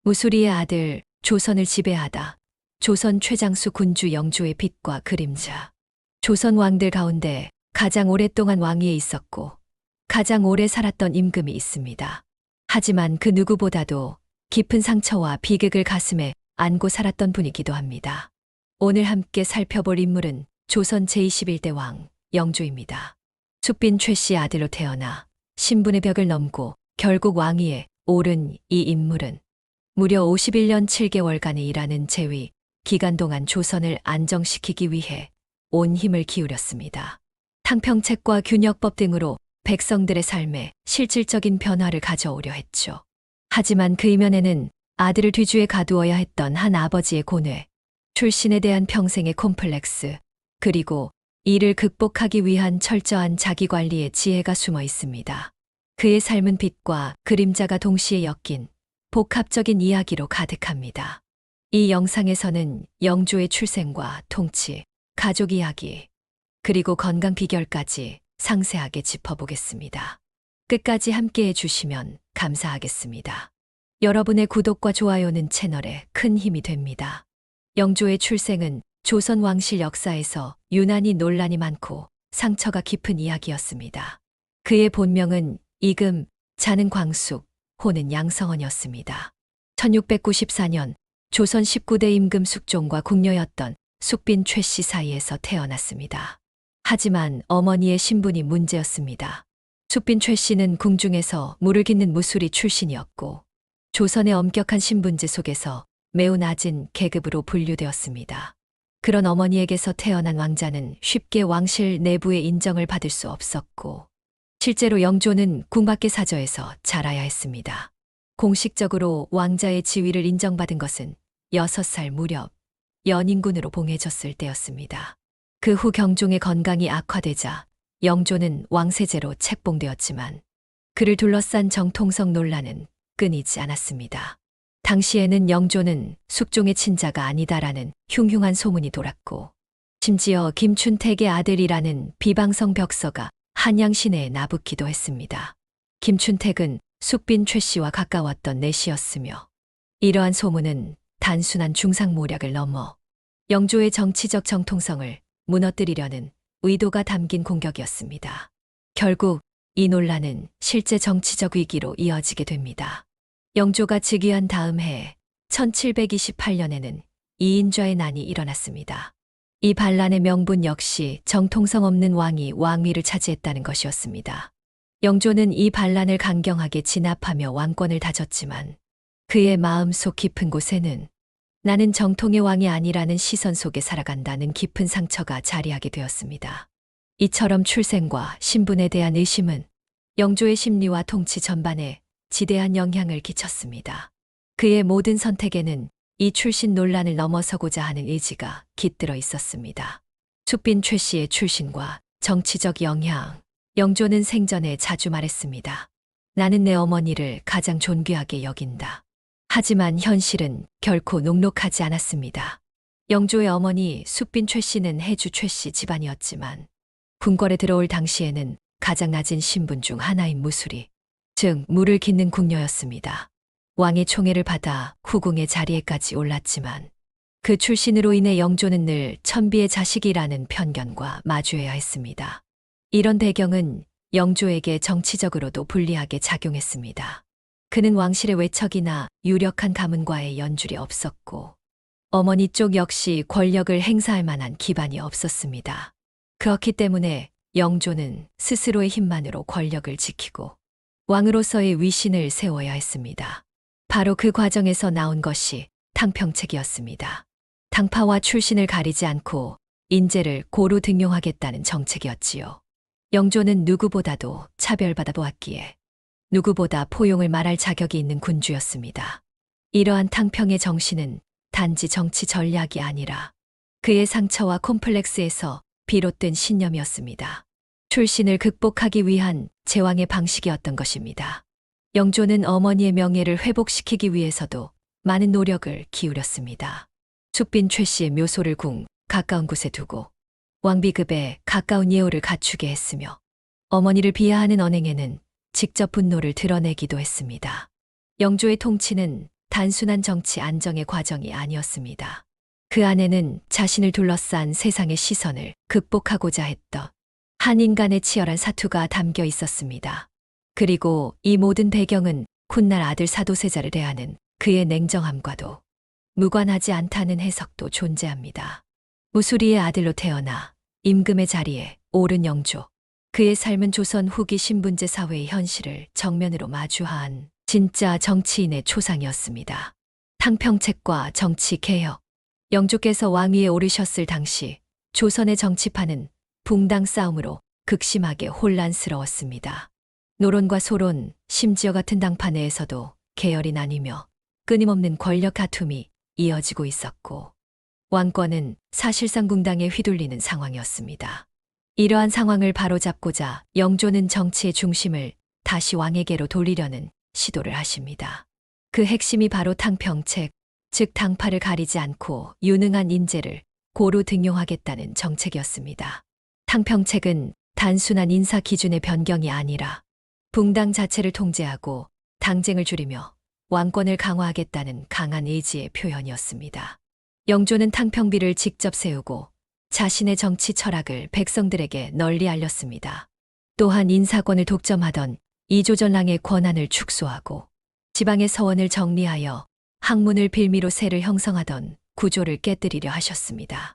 무수리의 아들, 조선을 지배하다. 조선 최장수 군주 영조의 빛과 그림자. 조선 왕들 가운데 가장 오랫동안 왕위에 있었고 가장 오래 살았던 임금이 있습니다. 하지만 그 누구보다도 깊은 상처와 비극을 가슴에 안고 살았던 분이기도 합니다. 오늘 함께 살펴볼 인물은 조선 제21대 왕 영조입니다. 숫빈 최씨 아들로 태어나 신분의 벽을 넘고 결국 왕위에 오른 이 인물은 무려 51년 7개월간의 일하는 재위 기간 동안 조선을 안정시키기 위해 온 힘을 기울였습니다. 탕평책과 균역법 등으로 백성들의 삶에 실질적인 변화를 가져오려 했죠. 하지만 그 이면에는 아들을 뒤주에 가두어야 했던 한 아버지의 고뇌, 출신에 대한 평생의 콤플렉스, 그리고 이를 극복하기 위한 철저한 자기관리의 지혜가 숨어 있습니다. 그의 삶은 빛과 그림자가 동시에 엮인 복합적인 이야기로 가득합니다. 이 영상에서는 영조의 출생과 통치, 가족 이야기, 그리고 건강 비결까지 상세하게 짚어보겠습니다. 끝까지 함께 해주시면 감사하겠습니다. 여러분의 구독과 좋아요는 채널에 큰 힘이 됩니다. 영조의 출생은 조선 왕실 역사에서 유난히 논란이 많고 상처가 깊은 이야기였습니다. 그의 본명은 이금, 자는 광숙, 호는 양성원이었습니다. 1694년 조선 19대 임금 숙종과 궁녀였던 숫빈 최씨 사이에서 태어났습니다. 하지만 어머니의 신분이 문제였습니다. 숫빈 최씨는 궁중에서 물을 깃는 무수리 출신이었고 조선의 엄격한 신분제 속에서 매우 낮은 계급으로 분류되었습니다. 그런 어머니에게서 태어난 왕자는 쉽게 왕실 내부의 인정을 받을 수 없었고 실제로 영조는 궁밖의 사저에서 자라야 했습니다. 공식적으로 왕자의 지위를 인정받은 것은 6살 무렵 연인군으로 봉해졌을 때였습니다. 그 후 경종의 건강이 악화되자 영조는 왕세제로 책봉되었지만 그를 둘러싼 정통성 논란은 끊이지 않았습니다. 당시에는 영조는 숙종의 친자가 아니다라는 흉흉한 소문이 돌았고 심지어 김춘택의 아들이라는 비방성 벽서가 한양 시내에 나붙기도 했습니다. 김춘택은 숫빈 최씨와 가까웠던 내시였으며 이러한 소문은 단순한 중상모략을 넘어 영조의 정치적 정통성을 무너뜨리려는 의도가 담긴 공격이었습니다. 결국 이 논란은 실제 정치적 위기로 이어지게 됩니다. 영조가 즉위한 다음 해 1728년에는 이인좌의 난이 일어났습니다. 이 반란의 명분 역시 정통성 없는 왕이 왕위를 차지했다는 것이었습니다. 영조는 이 반란을 강경하게 진압하며 왕권을 다졌지만 그의 마음속 깊은 곳에는 나는 정통의 왕이 아니라는 시선 속에 살아간다는 깊은 상처가 자리하게 되었습니다. 이처럼 출생과 신분에 대한 의심은 영조의 심리와 통치 전반에 지대한 영향을 끼쳤습니다. 그의 모든 선택에는 이 출신 논란을 넘어서고자 하는 의지가 깃들어 있었습니다. 숫빈 최씨의 출신과 정치적 영향. 영조는 생전에 자주 말했습니다. 나는 내 어머니를 가장 존귀하게 여긴다. 하지만 현실은 결코 녹록하지 않았습니다. 영조의 어머니 숫빈 최씨는 해주 최씨 집안이었지만 궁궐에 들어올 당시에는 가장 낮은 신분 중 하나인 무수리, 즉 물을 깃는 궁녀였습니다. 왕의 총애를 받아 후궁의 자리에까지 올랐지만 그 출신으로 인해 영조는 늘 천비의 자식이라는 편견과 마주해야 했습니다. 이런 배경은 영조에게 정치적으로도 불리하게 작용했습니다. 그는 왕실의 외척이나 유력한 가문과의 연줄이 없었고 어머니 쪽 역시 권력을 행사할 만한 기반이 없었습니다. 그렇기 때문에 영조는 스스로의 힘만으로 권력을 지키고 왕으로서의 위신을 세워야 했습니다. 바로 그 과정에서 나온 것이 탕평책이었습니다. 당파와 출신을 가리지 않고 인재를 고루 등용하겠다는 정책이었지요. 영조는 누구보다도 차별받아 보았기에 누구보다 포용을 말할 자격이 있는 군주였습니다. 이러한 탕평의 정신은 단지 정치 전략이 아니라 그의 상처와 콤플렉스에서 비롯된 신념이었습니다. 출신을 극복하기 위한 제왕의 방식이었던 것입니다. 영조는 어머니의 명예를 회복시키기 위해서도 많은 노력을 기울였습니다. 숫빈 최씨의 묘소를 궁 가까운 곳에 두고 왕비급에 가까운 예우를 갖추게 했으며 어머니를 비하하는 언행에는 직접 분노를 드러내기도 했습니다. 영조의 통치는 단순한 정치 안정의 과정이 아니었습니다. 그 안에는 자신을 둘러싼 세상의 시선을 극복하고자 했던 한 인간의 치열한 사투가 담겨 있었습니다. 그리고 이 모든 배경은 훗날 아들 사도세자를 대하는 그의 냉정함과도 무관하지 않다는 해석도 존재합니다. 무수리의 아들로 태어나 임금의 자리에 오른 영조. 그의 삶은 조선 후기 신분제 사회의 현실을 정면으로 마주한 진짜 정치인의 초상이었습니다. 탕평책과 정치개혁. 영조께서 왕위에 오르셨을 당시 조선의 정치판은 붕당 싸움으로 극심하게 혼란스러웠습니다. 노론과 소론, 심지어 같은 당파 내에서도 계열이 나뉘며 끊임없는 권력 다툼이 이어지고 있었고 왕권은 사실상 붕당에 휘둘리는 상황이었습니다. 이러한 상황을 바로잡고자 영조는 정치의 중심을 다시 왕에게로 돌리려는 시도를 하십니다. 그 핵심이 바로 탕평책, 즉 당파를 가리지 않고 유능한 인재를 고루 등용하겠다는 정책이었습니다. 탕평책은 단순한 인사 기준의 변경이 아니라 붕당 자체를 통제하고 당쟁을 줄이며 왕권을 강화하겠다는 강한 의지의 표현이었습니다. 영조는 탕평비를 직접 세우고 자신의 정치 철학을 백성들에게 널리 알렸습니다. 또한 인사권을 독점하던 이조전랑의 권한을 축소하고 지방의 서원을 정리하여 학문을 빌미로 세를 형성하던 구조를 깨뜨리려 하셨습니다.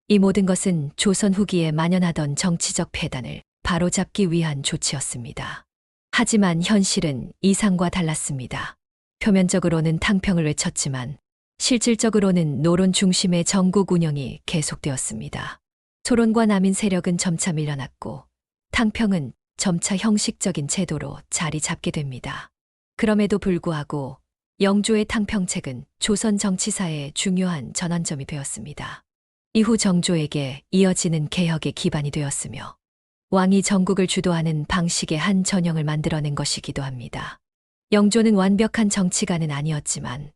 이 모든 것은 조선 후기에 만연하던 정치적 폐단을 바로잡기 위한 조치였습니다. 하지만 현실은 이상과 달랐습니다. 표면적으로는 탕평을 외쳤지만 실질적으로는 노론 중심의 전국 운영이 계속되었습니다. 소론과 남인 세력은 점차 밀려났고 탕평은 점차 형식적인 제도로 자리 잡게 됩니다. 그럼에도 불구하고 영조의 탕평책은 조선 정치사의 중요한 전환점이 되었습니다. 이후 정조에게 이어지는 개혁의 기반이 되었으며 왕이 전국을 주도하는 방식의 한 전형을 만들어낸 것이기도 합니다. 영조는 완벽한 정치가는 아니었지만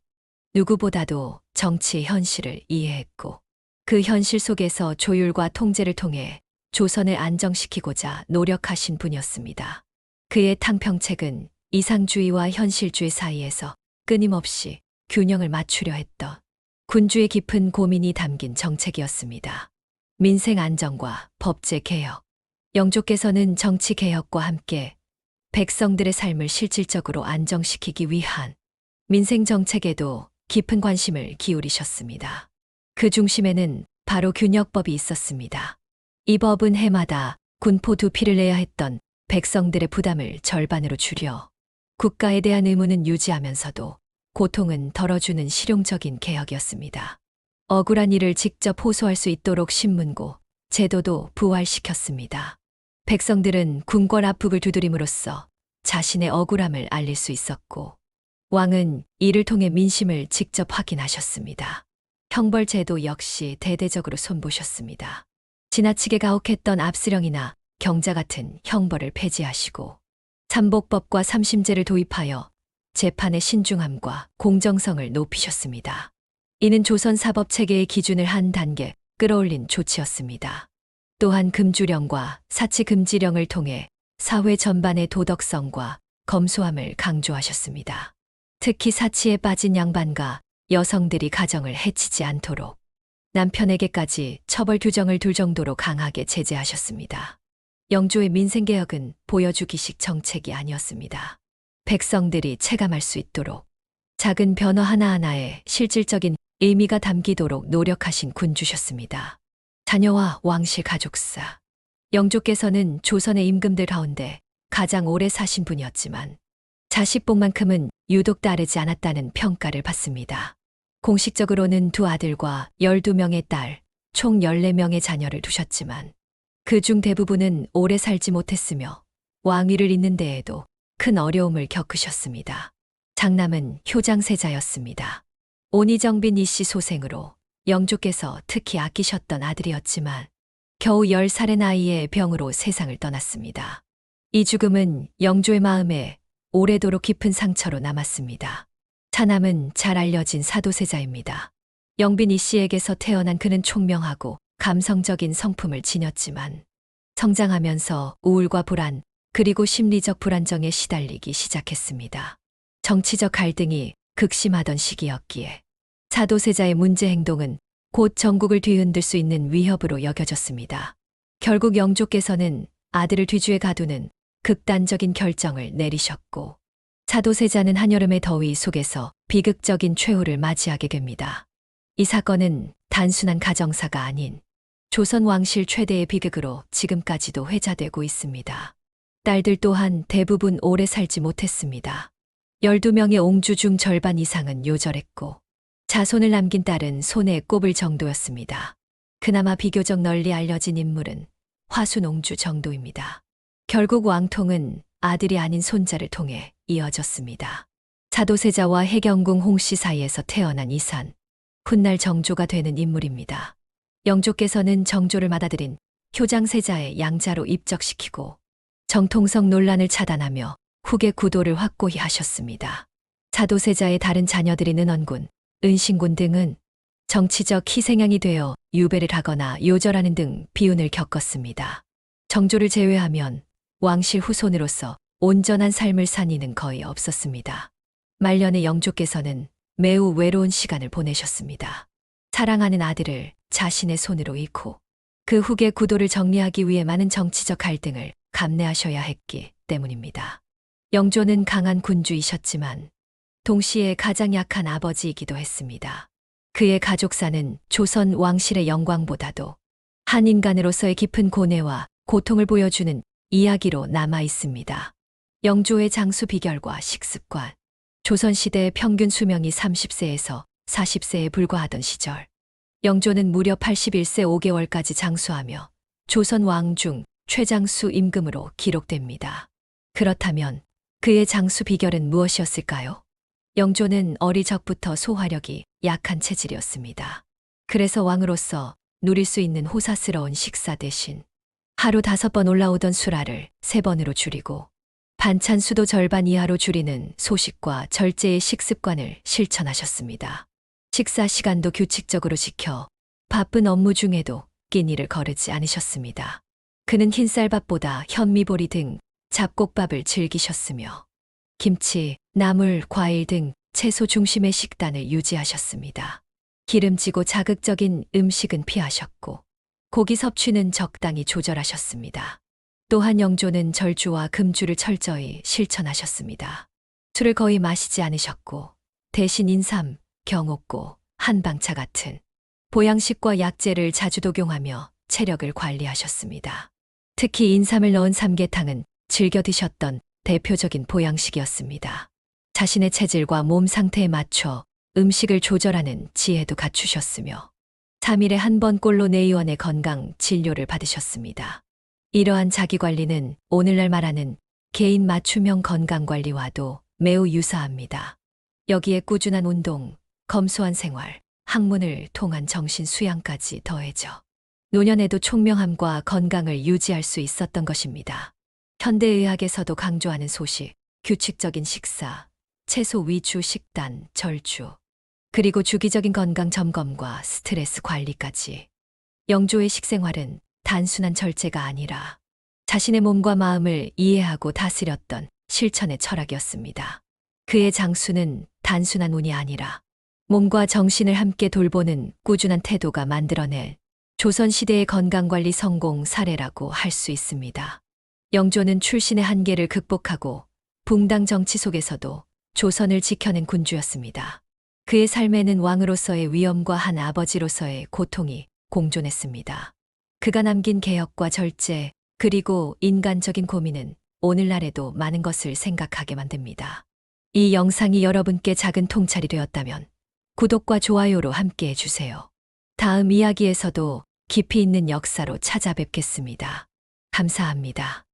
누구보다도 정치의 현실을 이해했고 그 현실 속에서 조율과 통제를 통해 조선을 안정시키고자 노력하신 분이었습니다. 그의 탕평책은 이상주의와 현실주의 사이에서 끊임없이 균형을 맞추려 했던 군주의 깊은 고민이 담긴 정책이었습니다. 민생 안정과 법제 개혁. 영조께서는 정치 개혁과 함께 백성들의 삶을 실질적으로 안정시키기 위한 민생 정책에도 깊은 관심을 기울이셨습니다. 그 중심에는 바로 균역법이 있었습니다. 이 법은 해마다 군포 2피를 내야 했던 백성들의 부담을 절반으로 줄여 국가에 대한 의무는 유지하면서도 고통은 덜어주는 실용적인 개혁이었습니다. 억울한 일을 직접 호소할 수 있도록 신문고, 제도도 부활시켰습니다. 백성들은 궁궐 앞북을 두드림으로써 자신의 억울함을 알릴 수 있었고 왕은 이를 통해 민심을 직접 확인하셨습니다. 형벌제도 역시 대대적으로 손보셨습니다. 지나치게 가혹했던 압수령이나 경자 같은 형벌을 폐지하시고 삼복법과 삼심제를 도입하여 재판의 신중함과 공정성을 높이셨습니다. 이는 조선 사법체계의 기준을 한 단계 끌어올린 조치였습니다. 또한 금주령과 사치금지령을 통해 사회 전반의 도덕성과 검소함을 강조하셨습니다. 특히 사치에 빠진 양반과 여성들이 가정을 해치지 않도록 남편에게까지 처벌 규정을 둘 정도로 강하게 제재하셨습니다. 영조의 민생개혁은 보여주기식 정책이 아니었습니다. 백성들이 체감할 수 있도록 작은 변화 하나하나에 실질적인 의미가 담기도록 노력하신 군주셨습니다. 자녀와 왕실 가족사. 영조께서는 조선의 임금들 가운데 가장 오래 사신 분이었지만 자식복만큼은 유독 따르지 않았다는 평가를 받습니다. 공식적으로는 2 아들과 12명의 딸, 총 14명의 자녀를 두셨지만 그중 대부분은 오래 살지 못했으며 왕위를 잇는 데에도 큰 어려움을 겪으셨습니다. 장남은 효장세자였습니다. 온이정빈 이씨 소생으로 영조께서 특히 아끼셨던 아들이었지만 겨우 10살의 나이에 병으로 세상을 떠났습니다. 이 죽음은 영조의 마음에 오래도록 깊은 상처로 남았습니다. 차남은 잘 알려진 사도세자입니다. 영빈 이씨에게서 태어난 그는 총명하고 감성적인 성품을 지녔지만 성장하면서 우울과 불안 그리고 심리적 불안정에 시달리기 시작했습니다. 정치적 갈등이 극심하던 시기였기에 차도세자의 문제 행동은 곧 전국을 뒤흔들 수 있는 위협으로 여겨졌습니다. 결국 영조께서는 아들을 뒤주에 가두는 극단적인 결정을 내리셨고 차도세자는 한여름의 더위 속에서 비극적인 최후를 맞이하게 됩니다. 이 사건은 단순한 가정사가 아닌 조선 왕실 최대의 비극으로 지금까지도 회자되고 있습니다. 딸들 또한 대부분 오래 살지 못했습니다. 12명의 옹주 중 절반 이상은 요절했고 자손을 남긴 딸은 손에 꼽을 정도였습니다. 그나마 비교적 널리 알려진 인물은 화순옹주 정도입니다. 결국 왕통은 아들이 아닌 손자를 통해 이어졌습니다. 차도세자와 해경궁 홍씨 사이에서 태어난 이산, 훗날 정조가 되는 인물입니다. 영조께서는 정조를 받아들인 효장세자의 양자로 입적시키고 정통성 논란을 차단하며 후계 구도를 확고히 하셨습니다. 차도세자의 다른 자녀들인 은원군, 은신군 등은 정치적 희생양이 되어 유배를 하거나 요절하는 등 비운을 겪었습니다. 정조를 제외하면 왕실 후손으로서 온전한 삶을 산 이는 거의 없었습니다. 말년의 영조께서는 매우 외로운 시간을 보내셨습니다. 사랑하는 아들을 자신의 손으로 잃고 그 후계 구도를 정리하기 위해 많은 정치적 갈등을 감내하셔야 했기 때문입니다. 영조는 강한 군주이셨지만 동시에 가장 약한 아버지이기도 했습니다. 그의 가족사는 조선 왕실의 영광보다도 한 인간으로서의 깊은 고뇌와 고통을 보여주는 이야기로 남아 있습니다. 영조의 장수 비결과 식습관. 조선시대의 평균 수명이 30세에서 40세에 불과하던 시절, 영조는 무려 81세 5개월까지 장수하며 조선 왕 중 최장수 임금으로 기록됩니다. 그렇다면 그의 장수 비결은 무엇이었을까요? 영조는 어리적부터 소화력이 약한 체질이었습니다. 그래서 왕으로서 누릴 수 있는 호사스러운 식사 대신 하루 5번 올라오던 수라를 3번으로 줄이고 반찬 수도 절반 이하로 줄이는 소식과 절제의 식습관을 실천하셨습니다. 식사 시간도 규칙적으로 지켜 바쁜 업무 중에도 끼니를 거르지 않으셨습니다. 그는 흰쌀밥보다 현미보리 등 잡곡밥을 즐기셨으며 김치, 나물, 과일 등 채소 중심의 식단을 유지하셨습니다. 기름지고 자극적인 음식은 피하셨고 고기 섭취는 적당히 조절하셨습니다. 또한 영조는 절주와 금주를 철저히 실천하셨습니다. 술을 거의 마시지 않으셨고 대신 인삼, 경옥고, 한방차 같은 보양식과 약재를 자주 복용하며 체력을 관리하셨습니다. 특히 인삼을 넣은 삼계탕은 즐겨 드셨던 대표적인 보양식이었습니다. 자신의 체질과 몸 상태에 맞춰 음식을 조절하는 지혜도 갖추셨으며 3일에 1번 꼴로 내의원의 건강 진료를 받으셨습니다. 이러한 자기관리는 오늘날 말하는 개인 맞춤형 건강관리와도 매우 유사합니다. 여기에 꾸준한 운동, 검소한 생활, 학문을 통한 정신 수양까지 더해져 노년에도 총명함과 건강을 유지할 수 있었던 것입니다. 현대의학에서도 강조하는 소식, 규칙적인 식사, 채소 위주 식단, 절주, 그리고 주기적인 건강 점검과 스트레스 관리까지. 영조의 식생활은 단순한 절제가 아니라 자신의 몸과 마음을 이해하고 다스렸던 실천의 철학이었습니다. 그의 장수는 단순한 운이 아니라 몸과 정신을 함께 돌보는 꾸준한 태도가 만들어낸 조선시대의 건강관리 성공 사례라고 할 수 있습니다. 영조는 출신의 한계를 극복하고 붕당 정치 속에서도 조선을 지켜낸 군주였습니다. 그의 삶에는 왕으로서의 위엄과 한 아버지로서의 고통이 공존했습니다. 그가 남긴 개혁과 절제, 그리고 인간적인 고민은 오늘날에도 많은 것을 생각하게 만듭니다. 이 영상이 여러분께 작은 통찰이 되었다면 구독과 좋아요로 함께 해주세요. 다음 이야기에서도 깊이 있는 역사로 찾아뵙겠습니다. 감사합니다.